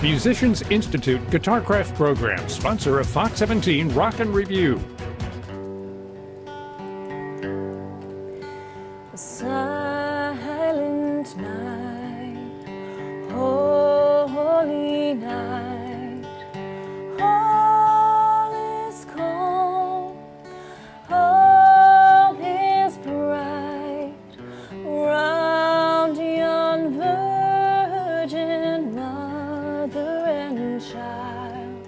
Musicians Institute Guitarcraft Program, sponsor of Fox 17 Rock and Review. The silent night, holy night, all is calm, all is bright, round yon virgin mother and child,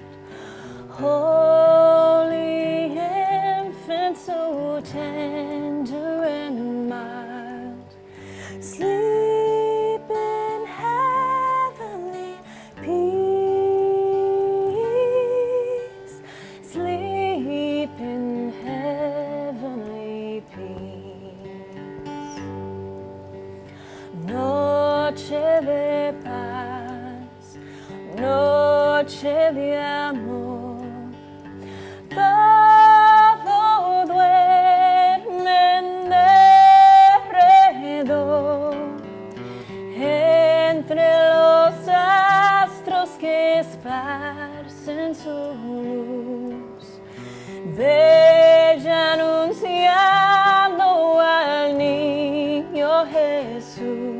holy infant so tender and mild, sleep in heavenly peace, sleep in heavenly peace. Noche de paz, noche de amor, todo duerme en derredor, entre los astros que esparcen su luz, bella anunciando al niño Jesús.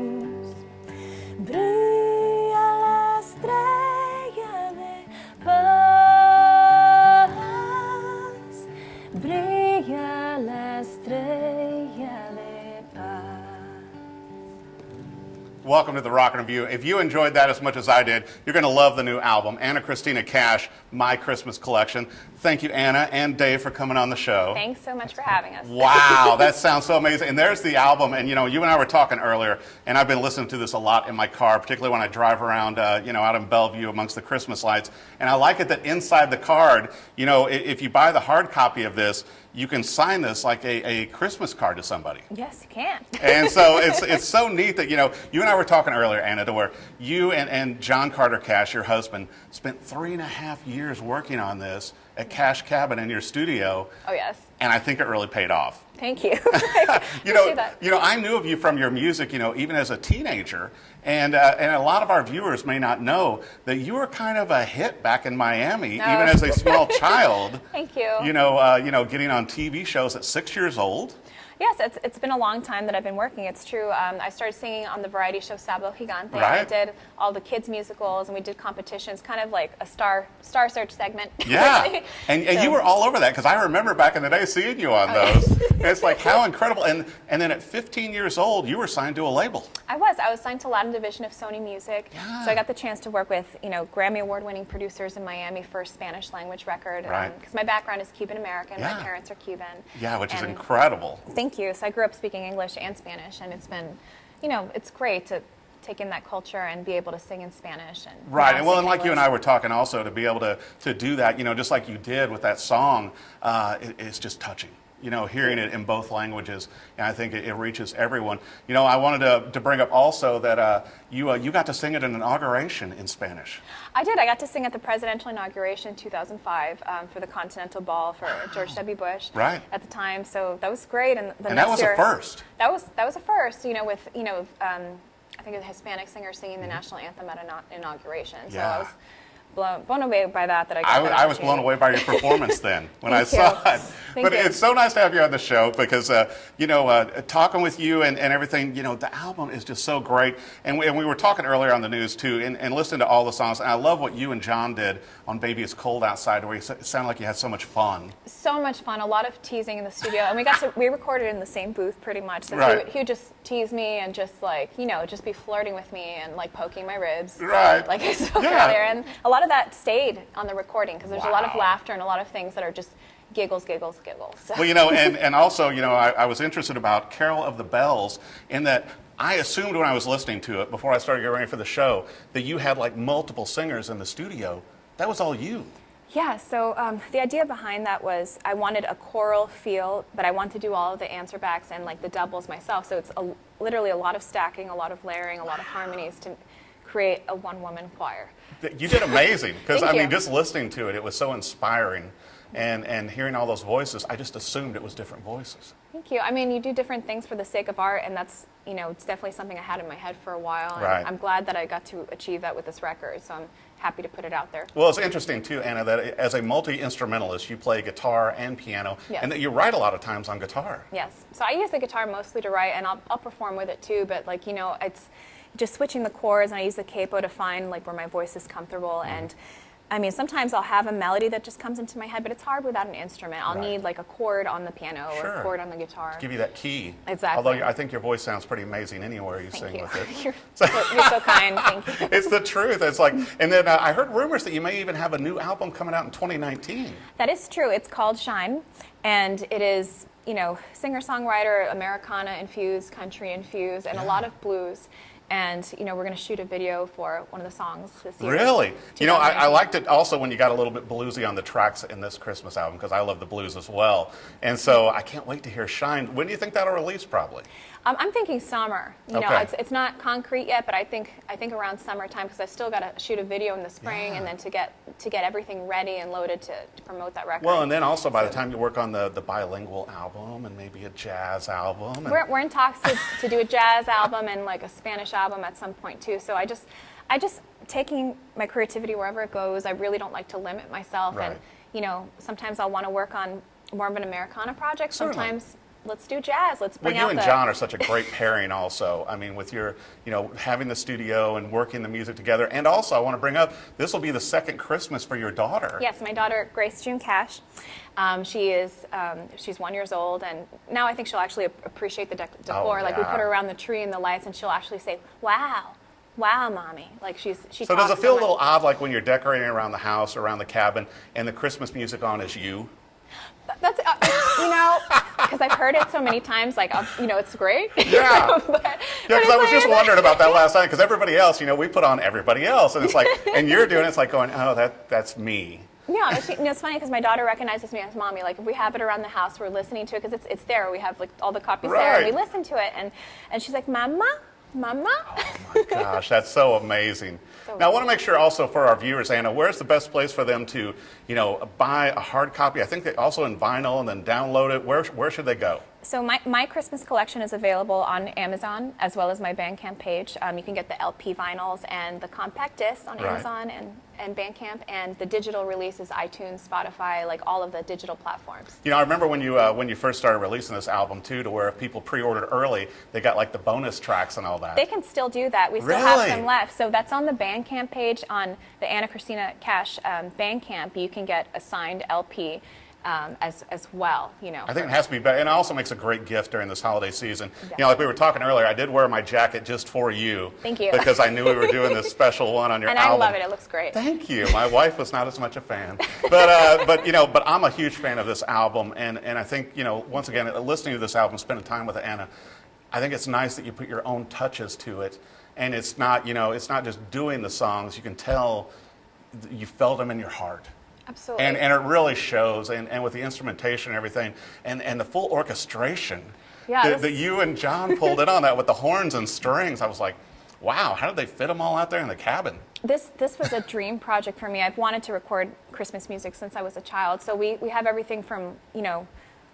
Brilla la estrella de paz, brilla la estrella de paz. Welcome to the Rock and Review. If you enjoyed that as much as I did, you're going to love the new album, Anna Cristina Cash, My Christmas Collection. Thank you, Anna and Dave, for coming on the show. Thanks so much for having us. Wow, that sounds so amazing. And there's the album, and you and I were talking earlier, and I've been listening to this a lot in my car, particularly when I drive around, out in Bellevue amongst the Christmas lights. And I like it that inside the card, if you buy the hard copy of this, you can sign this like a Christmas card to somebody. Yes, you can. And so it's so neat that, you and I were talking earlier, Anna, to where you and John Carter Cash, your husband, spent 3.5 years working on this at Cash Cabin in your studio. Oh, yes. And I think it really paid off. Thank you. I knew of you from your music, even as a teenager, and a lot of our viewers may not know that you were kind of a hit back in Miami, even as a small child. Thank you. Getting on TV shows at 6 years old. Yes, it's been a long time that I've been working. It's true. I started singing on the variety show Sábado Gigante. Right. I did all the kids musicals, and we did competitions, kind of like a star search segment. Yeah, and you were all over that, because I remember back in the day seeing you on those. It's like, how incredible. And then at 15 years old, you were signed to a label. I was signed to Latin division of Sony Music. Yeah. So I got the chance to work with, Grammy Award-winning producers in Miami for a Spanish language record. Right. Because my background is Cuban American. Yeah. My parents are Cuban. Yeah, which is incredible. Thank you. So I grew up speaking English and Spanish, and it's been, it's great to take in that culture and be able to sing in Spanish. And right, and like you and I were talking also, to be able to do that, just like you did with that song, it's just touching. Hearing it in both languages, and I think it reaches everyone. I wanted to bring up also that you got to sing at an inauguration in Spanish. I did. I got to sing at the presidential inauguration in 2005 for the Continental Ball for George W. Bush. Right. At the time, so that was great. And that was a first. That was a first. With I think a Hispanic singer singing the national anthem at an inauguration. So Yeah. I was blown away by that I got that I was blown away by your performance then when I Thank saw you. it. Thank But you. it's so nice to have you on the show because, talking with you and everything, the album is just so great. And we were talking earlier on the news too, and listening to all the songs. And I love what you and John did on Baby It's Cold Outside, where it sounded like you had so much fun. So much fun, a lot of teasing in the studio. And we recorded in the same booth pretty much. So Right. he would just tease me and just just be flirting with me and poking my ribs. Right. Like I spoke Yeah. earlier. And a lot of that stayed on the recording because there's a lot of Wow. laughter and a lot of things that are just giggles. So. Well, and also, I was interested about Carol of the Bells in that I assumed when I was listening to it before I started getting ready for the show that you had multiple singers in the studio. That was all you. Yeah, so the idea behind that was I wanted a choral feel, but I wanted to do all of the answer backs and the doubles myself. So it's literally a lot of stacking, a lot of layering, a lot of harmonies to create a one-woman choir. You did amazing, because Thank I mean, you. just listening to it, it was so inspiring, and hearing all those voices, I just assumed it was different voices. Thank you. I mean, you do different things for the sake of art, and that's, it's definitely something I had in my head for a while. And Right. I'm glad that I got to achieve that with this record, so I'm happy to put it out there. Well, it's interesting too, Anna, that as a multi-instrumentalist, you play guitar and piano, Yes. and that you write a lot of times on guitar. Yes. So I use the guitar mostly to write, and I'll perform with it too, but like, it's just switching the chords, and I use the capo to find like where my voice is comfortable. And I mean, sometimes I'll have a melody that just comes into my head, but it's hard without an instrument. I'll Right. need like a chord on the piano or Sure. a chord on the guitar. Give you that key. Exactly. Although I think your voice sounds pretty amazing anywhere you Thank sing you. with it. You're so kind. Thank you. It's the truth. It's like, and then I heard rumors that you may even have a new album coming out in 2019. That is true. It's called Shine, and it is, singer-songwriter, Americana infused, country infused, and a lot of blues. And we're going to shoot a video for one of the songs this year. Really? I 2019. liked it also when you got a little bit bluesy on the tracks in this Christmas album, because I love the blues as well. And so I can't wait to hear Shine. When do you think that'll release, probably? I'm thinking summer. Okay. It's not concrete yet, but I think around summertime, because I still got to shoot a video in the spring, Yeah. and then to get everything ready and loaded to promote that record. Well, and then also by the time you work on the bilingual album and maybe a jazz album. And We're in talks to do a jazz album and like a Spanish album at some point too. So I just taking my creativity wherever it goes. I really don't like to limit myself. Right. And sometimes I'll want to work on more of an Americana project. Certainly. Sometimes let's do jazz. Let's Well, bring you out and the John are such a great pairing also. I mean, with your, having the studio and working the music together. And also, I want to bring up, this will be the second Christmas for your daughter. Yes, my daughter, Cristina Cash. She's 1 year old, and now I think she'll actually appreciate the decor. Like we yeah. put her around the tree and the lights, and she'll actually say, "Wow, wow, mommy!" Like she. So does talks it feel a much. little odd, like when you're decorating around the house, around the cabin, and the Christmas music on is you? That's because I've heard it so many times. Like it's great. Yeah. but Yeah, because I was just wondering about that last night, because everybody else, we put on everybody else, and it's like, and you're doing it, it's like going, oh, that's me. Yeah, it's funny because my daughter recognizes me as mommy. Like if we have it around the house, we're listening to it because it's there. We have like all the copies there, and Right. we listen to it, and she's like, "Mama, Mama." Oh my gosh, that's so amazing. So Now, I want to make sure also for our viewers, Anna, where's the best place for them to, buy a hard copy? I think they also in vinyl and then download it. Where should they go? So my Christmas collection is available on Amazon as well as my Bandcamp page. You can get the LP vinyls and the compact discs on Right. Amazon and Bandcamp, and the digital release is iTunes, Spotify, like all of the digital platforms. I remember when you first started releasing this album too, to where if people pre-ordered early, they got like the bonus tracks and all that. They can still do that. We still have Really? some left. So that's on the Bandcamp page on the Anna Cristina Cash Bandcamp. You can get a signed LP as well. I think it has to be better, and it also makes a great gift during this holiday season. Like we were talking earlier, I did wear my jacket just for you. Thank you. Because I knew we were doing this special one on your And album. I love it. It looks great. Thank you. My wife was not as much a fan, but I'm a huge fan of this album, and I think once again, listening to this album, spending time with Anna, I think it's nice that you put your own touches to it, and it's not just doing the songs. You can tell you felt them in your heart. Absolutely. And it really shows, and with the instrumentation and everything, and the full orchestration Yeah, that you and John pulled in on that with the horns and strings. I was like, wow, how did they fit them all out there in the cabin? This was a dream project for me. I've wanted to record Christmas music since I was a child. So we have everything from,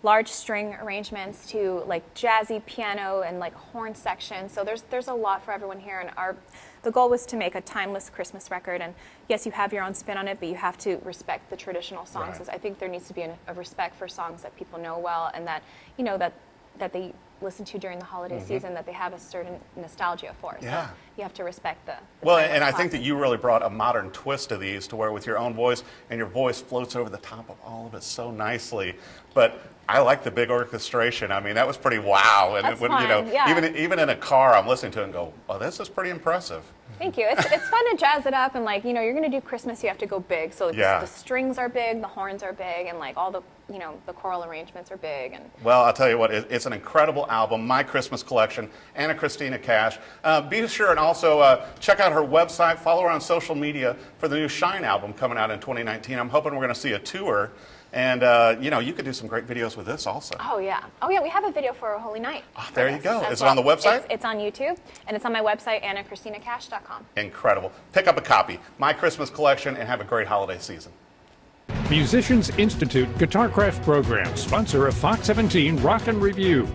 large string arrangements to like jazzy piano and like horn section. So there's a lot for everyone here, and the goal was to make a timeless Christmas record. And yes, you have your own spin on it, but you have to respect the traditional songs. Right. I think there needs to be a respect for songs that people know well, and that that they listen to during the holiday season, that they have a certain nostalgia for. So Yeah. you have to respect the Well, timeless and I think that classics. you really brought a modern twist to these, to where with your own voice, and your voice floats over the top of all of it so nicely. But I like the big orchestration. I mean, that was pretty wow. And That's fun, yeah. even in a car, I'm listening to it and go, oh, this is pretty impressive. Thank you. It's fun to jazz it up, and like you're going to do Christmas, you have to go big. So Yeah. the strings are big, the horns are big, and like all the the choral arrangements are big. And Well, I'll tell you what, it's an incredible album, My Christmas Collection, Anna Cristina Cash. Be sure and also check out her website, follow her on social media for the new Shine album coming out in 2019. I'm hoping we're going to see a tour And, you could do some great videos with this also. Oh, yeah. Oh, yeah, we have a video for Holy Night. Oh, there you go. as Is it on the website? It's on YouTube, and it's on my website, AnnaCristinaCash.com. Incredible. Pick up a copy. My Christmas collection, and have a great holiday season. Musicians Institute Guitarcraft program, sponsor of Fox 17 Rock and Review.